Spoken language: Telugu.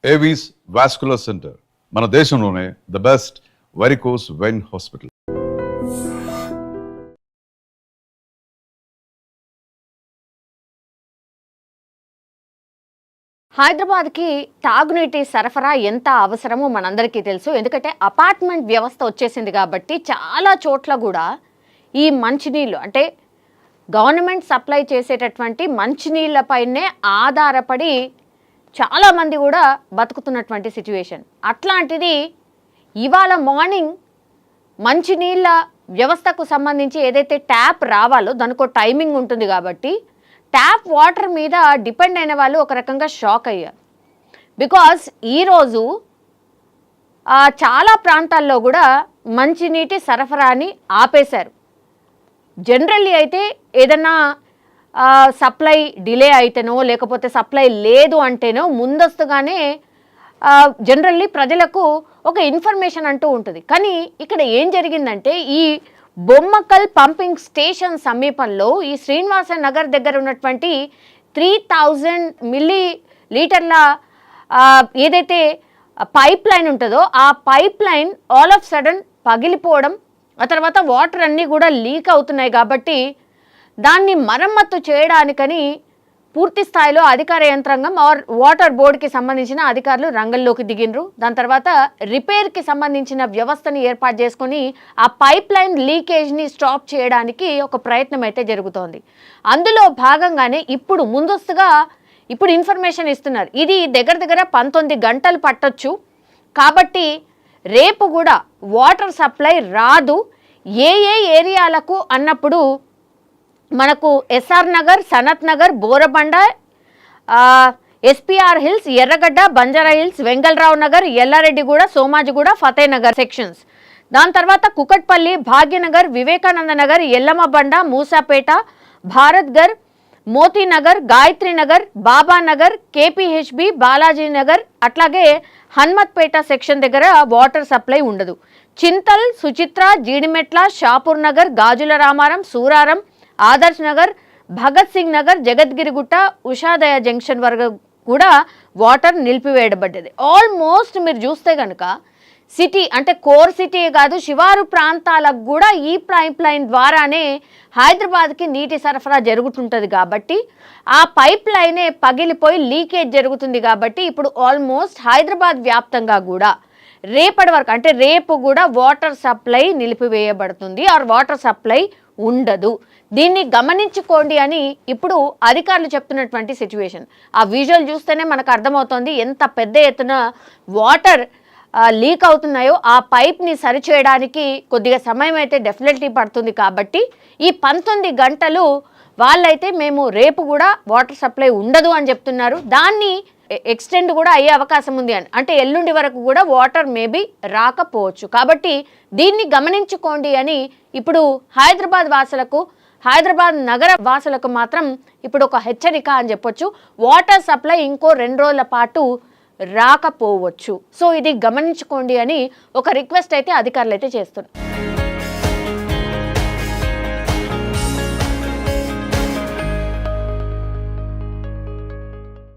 ఏవీస్ వాస్కులర్ సెంటర్ మన దేశంలోనే the best varicose vein hospital. హైదరాబాద్కి తాగునీటి సరఫరా ఎంత అవసరమో మనందరికీ తెలుసు. ఎందుకంటే అపార్ట్మెంట్ వ్యవస్థ వచ్చేసింది కాబట్టి చాలా చోట్ల కూడా ఈ మంచినీళ్ళు అంటే గవర్నమెంట్ సప్లై చేసేటటువంటి మంచినీళ్ళపైనే ఆధారపడి చాలామంది కూడా బతుకుతున్నటువంటి సిచ్యువేషన్. అట్లాంటిది ఇవాళ మార్నింగ్ మంచినీళ్ళ వ్యవస్థకు సంబంధించి ఏదైతే ట్యాప్ రావాలో దానికి ఒక టైమింగ్ ఉంటుంది కాబట్టి ట్యాప్ వాటర్ మీద డిపెండ్ అయిన వాళ్ళు ఒక రకంగా షాక్ అయ్యారు. బికాజ్ ఈరోజు చాలా ప్రాంతాల్లో కూడా మంచినీటి సరఫరాని ఆపేశారు. జనరల్లీ అయితే ఏదన్నా సప్లై డిలే అయితేనో లేకపోతే సప్లై లేదు అంటేనో ముందస్తుగానే జనరల్లీ ప్రజలకు ఒక ఇన్ఫర్మేషన్ అంటూ ఉంటుంది. కానీ ఇక్కడ ఏం జరిగిందంటే ఈ బొమ్మకల్ పంపింగ్ స్టేషన్ సమీపంలో ఈ శ్రీనివాస నగర్ దగ్గర ఉన్నటువంటి 3000 మిల్లీ లీటర్ల ఏదైతే పైప్ లైన్ ఉంటుందో ఆ pipeline all of sudden పగిలిపోవడం, ఆ తర్వాత వాటర్ అన్నీ కూడా లీక్ అవుతున్నాయి. కాబట్టి దాన్ని మరమ్మత్తు చేయడానికని పూర్తి స్థాయిలో అధికార యంత్రాంగం వాటర్ బోర్డుకి సంబంధించిన అధికారులు రంగంలోకి దిగినరు. దాని తర్వాత రిపేర్కి సంబంధించిన వ్యవస్థని ఏర్పాటు చేసుకొని ఆ పైప్ లైన్ లీకేజ్ని స్టాప్ చేయడానికి ఒక ప్రయత్నం అయితే జరుగుతోంది. అందులో భాగంగానే ఇప్పుడు ముందస్తుగా ఇన్ఫర్మేషన్ ఇస్తున్నారు. ఇది దగ్గర 19 గంటలు పట్టొచ్చు కాబట్టి రేపు కూడా వాటర్ సప్లై రాదు. ఏ ఏరియాలకు అన్నప్పుడు మనకు SR Nagar, Sanath Nagar, Borabanda, SPR Hills, Erragadda, Banjara Hills, Vengal Rao Nagar, Yellareddyguda, Somajiguda, Fatehnagar sections. దాని తర్వాత కుకట్పల్లి, భాగ్యనగర్, వివేకానంద నగర్, ఎల్లమ్మబండ, మూసాపేట, భారత్గర్, మోతీనగర్, గాయత్రి నగర్, బాబానగర్, కేపీహెచ్బి, బాలాజీ నగర్, అట్లాగే హన్మత్పేట సెక్షన్ దగ్గర వాటర్ సప్లై ఉండదు. చింతల్, సుచిత్ర, జీడిమెట్ల, షాపూర్ నగర్, గాజుల రామారం, సూరారం, ఆదర్శ్ నగర్, భగత్ సింగ్ నగర్, జగద్గిరిగుట్ట, ఉషాదయ జంక్షన్ వరకు కూడా వాటర్ నిలిపివేయబడ్డది. ఆల్మోస్ట్ మీరు చూస్తే కనుక సిటీ అంటే కోర్ సిటీ కాదు, శివారు ప్రాంతాలకు కూడా ఈ పైప్ లైన్ ద్వారానే హైదరాబాద్కి నీటి సరఫరా జరుగుతుంటుంది. కాబట్టి ఆ పైప్ లైనే పగిలిపోయి లీకేజ్ జరుగుతుంది. కాబట్టి ఇప్పుడు ఆల్మోస్ట్ హైదరాబాద్ వ్యాప్తంగా కూడా రేపటి వరకు అంటే రేపు కూడా వాటర్ సప్లై నిలిపివేయబడుతుంది. ఆర్ వాటర్ సప్లై ఉండదు. దీన్ని గమనించుకోండి అని ఇప్పుడు అధికారులు చెప్తున్నటువంటి సిచ్యువేషన్. ఆ విజువల్ చూస్తేనే మనకు అర్థమవుతుంది ఎంత పెద్ద ఎత్తున వాటర్ లీక్ అవుతున్నాయో. ఆ పైప్ని సరిచేయడానికి కొద్దిగా సమయం అయితే డెఫినెట్లీ పడుతుంది. కాబట్టి ఈ 19 గంటలు వాళ్ళైతే మేము రేపు కూడా వాటర్ సప్లై ఉండదు అని చెప్తున్నారు. దాన్ని ఎక్స్టెండ్ కూడా అయ్యే అవకాశం ఉంది అని, అంటే ఎల్లుండి వరకు కూడా వాటర్ మేబీ రాకపోవచ్చు. కాబట్టి దీన్ని గమనించుకోండి అని ఇప్పుడు హైదరాబాద్ నగర వాసులకు మాత్రం ఇప్పుడు ఒక హెచ్చరిక అని చెప్పొచ్చు. వాటర్ సప్లై ఇంకో 2 రోజుల పాటు రాకపోవచ్చు. సో ఇది గమనించుకోండి అని ఒక రిక్వెస్ట్ అయితే అధికారులు అయితే చేస్తున్నారు.